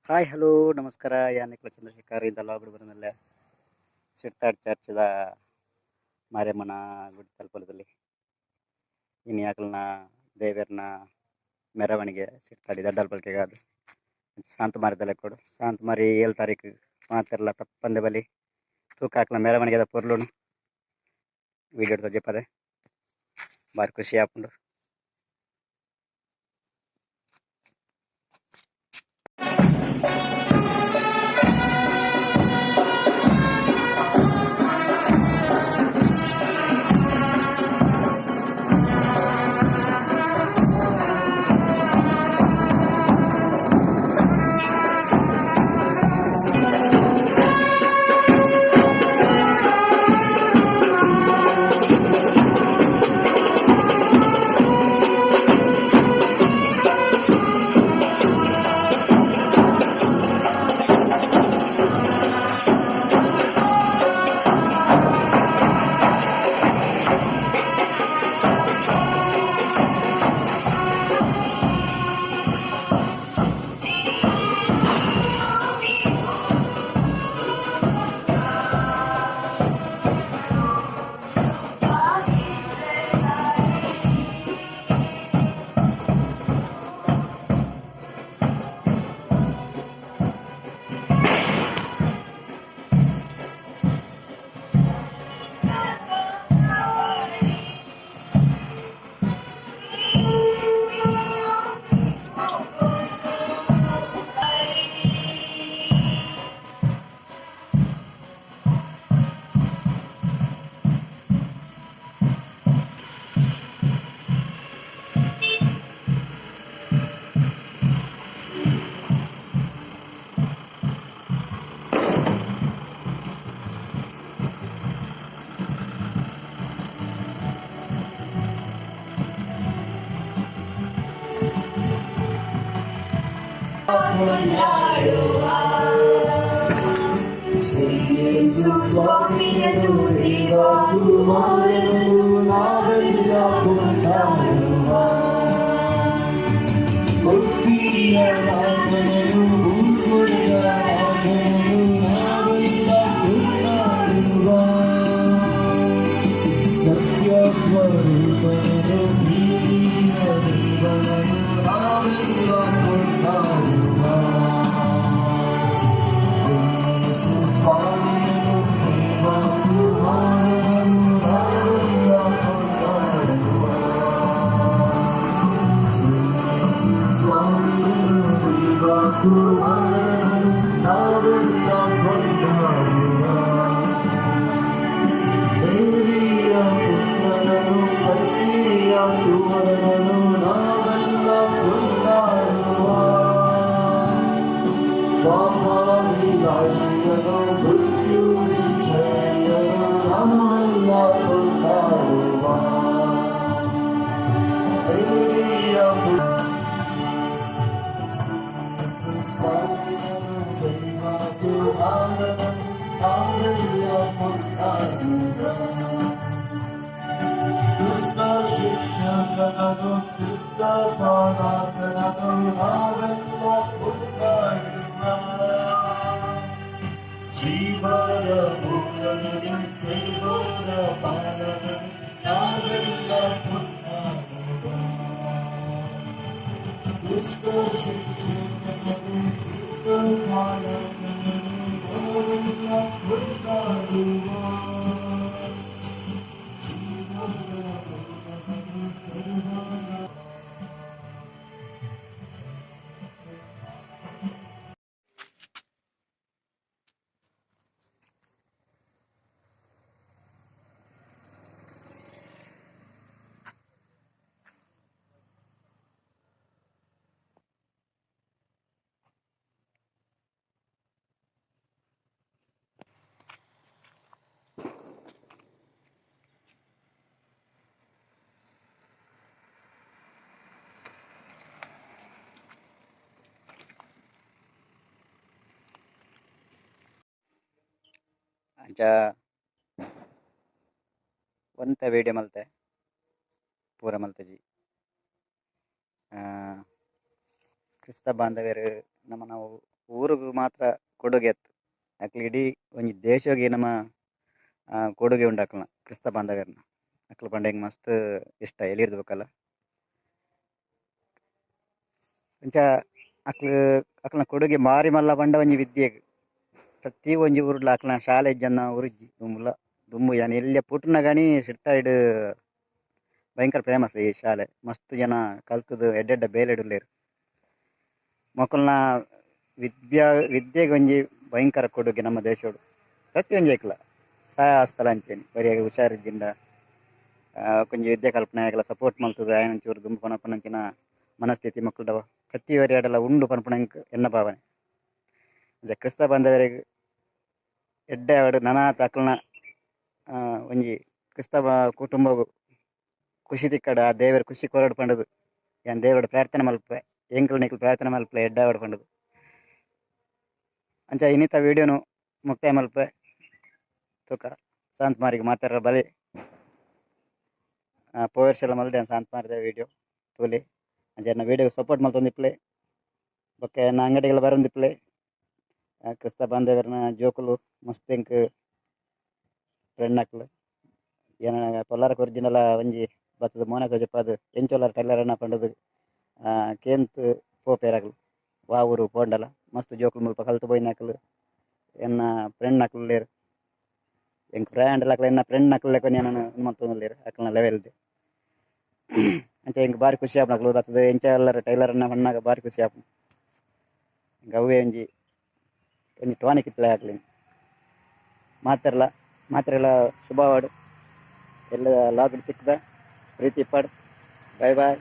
Hi hello ನಮಸ್ಕಾರ ಯಾನಿಕ್ಲ ಚಂದ್ರಶೇಖರ್ ಇಂದ ಲಾಗುಡು ಬರನಲ್ಲ ಸಿಡ್ತಾಡ್ ಚರ್ಚ್ದ ಮಾರೇಮ್ಮನ ಗುಡಿ ತಲುಪಲದಲ್ಲಿ ಇನ್ನು ಯಾಕಲ್ನ ದೇವರನ ಮೆರವಣಿಗೆ ಸಿಡ್ತಾಡಿ ದಡ್ಡಲ್ ಬಲ್ಕೆಗಾದ ಶಾಂತ ಮಾರಿದಲ್ಲ ಕೊಡು ಶಾಂತ ಮಾರಿ 7 ತಾರೀಕು ಮಾತಿರಲ್ಲ ತಪ್ಪಂದೆ ಬಲಿ ತೂಕ ಹಾಕ್ಲ ಮೆರವಣಿಗೆದ ಪೊರ್ಲುನು ವೀಡಿಯೋ ಜಪ್ಪದೆ ಬಾರಿ ಖುಷಿ ಹಾಕೊಂಡು ಅಂಚ ಒಂತ ವೀಡಿಯೋ ಮಲ್ತೆ ಪೂರ ಮಲ್ತಜಿ ಕ್ರಿಸ್ತ ಬಾಂಧವ್ಯರು ನಮ್ಮ ನಾವು ಊರಿಗೂ ಮಾತ್ರ ಕೊಡುಗೆ ಇತ್ತು. ಅಕ್ಲು ಇಡೀ ಒಂಜಿ ದೇಶಗೆ ನಮ್ಮ ಕೊಡುಗೆ ಉಂಡು ಅಕ್ಲ್ನ ಕ್ರಿಸ್ತ ಬಾಂಧವ್ಯರ್ನ. ಅಕ್ಲು ಪಂಡ ಮಸ್ತ್ ಇಷ್ಟ ಎಲ್ಲಿರ್ದು ಬೇಕಲ್ಲ ಅಂಚ ಅಕ್ಲು ಅಕ್ಲ್ನ ಕೊಡುಗೆ ಮಾರಿ ಮಲ್ಲ ಪಂಡ ಒಂಜಿ ವಿದ್ಯೆಗ್ ಪ್ರತಿ ಒಂಜಿ ಊರ್ಲ ಅಕ್ಲ್ನ ಶಾಲೆ ಇಜ್ಜನ್ನ ಉರಿಜ್ಜಿ ದುಂಬುಲ ದುಂಬು ಯಾನ್ ಎಲ್ಲಿಯ ಪುಟ್ನ ಗಣಿ ಸಿಡ್ತಾಯ್ಡ್ ಭಯಂಕರ ಫೇಮಸ್ ಈ ಶಾಲೆ. ಮಸ್ತ್ ಜನ ಕಲ್ತದು ಎಡ್ಡೆಡ್ಡ ಬೇಲೆಡುಲ್ಲೇರು. ಮಕ್ಕಳನ್ನ ವಿದ್ಯೆಗೆ ಒಂಜಿ ಭಯಂಕರ ಕೊಡುಗೆ ನಮ್ಮ ದೇಶೋಡು. ಪ್ರತಿ ಒಂಜಿ ಐಕ್ಲ ಸಹಾಯ ಹಸ್ತಲ ಅಂಚೇನಿ ಬರಿಯಾಗಿ ಹುಷಾರಿದ್ದಿಂದ ಕೊಂಚ ವಿದ್ಯೆ ಕಲ್ಪನೆ ಆಗಲ ಸಪೋರ್ಟ್ ಮಲ್ತದ ಆಯನಂಚೂರು ದುಂಬು ಪನಪನಂಚಿನ ಮನಸ್ಥಿತಿ ಮಕ್ಕಳ ಪ್ರತಿ ವರಿಯಾಡೆಲ್ಲ ಉಂಡು ಪನ್ಪುನಂಕ್ ಎನ್ನ ಭಾವನೆ. ಕ್ರಿಸ್ತ ಬಾಂಧವರಿಗೆ ಎಡ್ಡೆ ಅವಡು ನನಾತ ಅಕ್ಲನ ಒಂಜಿ ಕ್ರಿಸ್ತ ಕುಟುಂಬ ಖುಷಿ ತಿಕ್ಕಡ ಆ ದೇವರ ಖುಷಿ ಕೊರಡು ಪಂಡದು ಯಾನ್ ದೇವರ ಪ್ರಾರ್ಥನೆ ಮಲ್ಪೆ ಎಂಕಲ್ ನಿಕ್ಲು ಪ್ರಾರ್ಥನೆ ಮಲ್ಪೆ ಎಡ್ಡ ಅವಡು ಪಂಡದು. ಅಂಚ ಇನ್ನಿತ ವಿಡಿಯೋನು ಮುಕ್ತಾಯ ಮಲ್ಪೆ ತುಕ ಶಾಂತ್ ಮಾರಿಗೆ ಮಾತಾಡ ಬಲೆ ಪೋಯರ್ಸೆಲ್ಲ ಮಲ್ದೆ ಶಾಂತ್ ಮಾರಿದ ವಿಡಿಯೋ ತೋಲಿ ಅಂಚ ವಿಡಿಯೋ ಸಪೋರ್ಟ್ ಮಲ್ತೊಂದಿಪ್ಲೆ ಬೊಕ್ಕ ಎನ್ನ ಅಂಗಡಿಗೆಲ್ಲ ಬರೊಂದಿಪ್ಲೆ ಕ್ರಿಸ್ತ ಬಾಂಧವ್ಯರ್ನ ಜೋಕುಲು ಮಸ್ತ್ ಎಂಕ್ ಫ್ರೆಂಡ್ ಅಕ್ಲು ಏನ ಪೊಲ್ಲಾರಕ್ಕೆ ಒರಿಜಿನಲ ಒಂಜಿ ಬತ್ತದ ಮೋನಕ ಜೊಪ್ಪದು ಎಂಚೊಲ್ಲಾರ ಟೈಲರನ್ನ ಪಂಡದು ಕೇಂತ್ ಪೋಪೇರಾಗ್ಲು ವಾ ಊರು ಪೋಂಡಲ ಮಸ್ತ್ ಜೋಕುಲು ಮುಲ್ಪ ಕಲ್ತು ಪೋಯಿನಾಕಲು ಎನ್ನ ಫ್ರೆಂಡ್ ನಕ್ಲು ಲೇರು ಎಂಕ್ ಫ್ರೆಂಡ್ ಲಕ್ಲ ಎನ್ನ ಫ್ರೆಂಡ್ ನಕ್ಲು ಲೆಕ್ಕ ನಾನು ಮಲ್ತೊಂದುಲ್ಲೇರು ಅಕ್ಲ್ನ ಲೆವೆಲ್ದು. ಅಂಚ ಎಂಕ್ ಬಾರಿ ಖುಷಿ ಆಪುಂಡು ಅಕ್ಲು ಬತ್ತದ ಎಂಚ ಎಲ್ಲರ ಟೈಲರನ್ನ ಪನ್ನಾಗ ಬಾರಿ ಖುಷಿ ಆಪುಂಡು. ಎಂಕ್ ಅವೇ ಒಂಜಿ ಟಾನಿಕ್ ಇತ್ತಲೆ ಆಗ್ಲಿ ಮಾತೆರ್ಲ ಶುಭವಾಡು ಎಲ್ಲ ಲಾಗ್ ತಿಕ್ಕದ ಪ್ರೀತಿ ಪಡ್ ಬಾಯ್ ಬಾಯ್.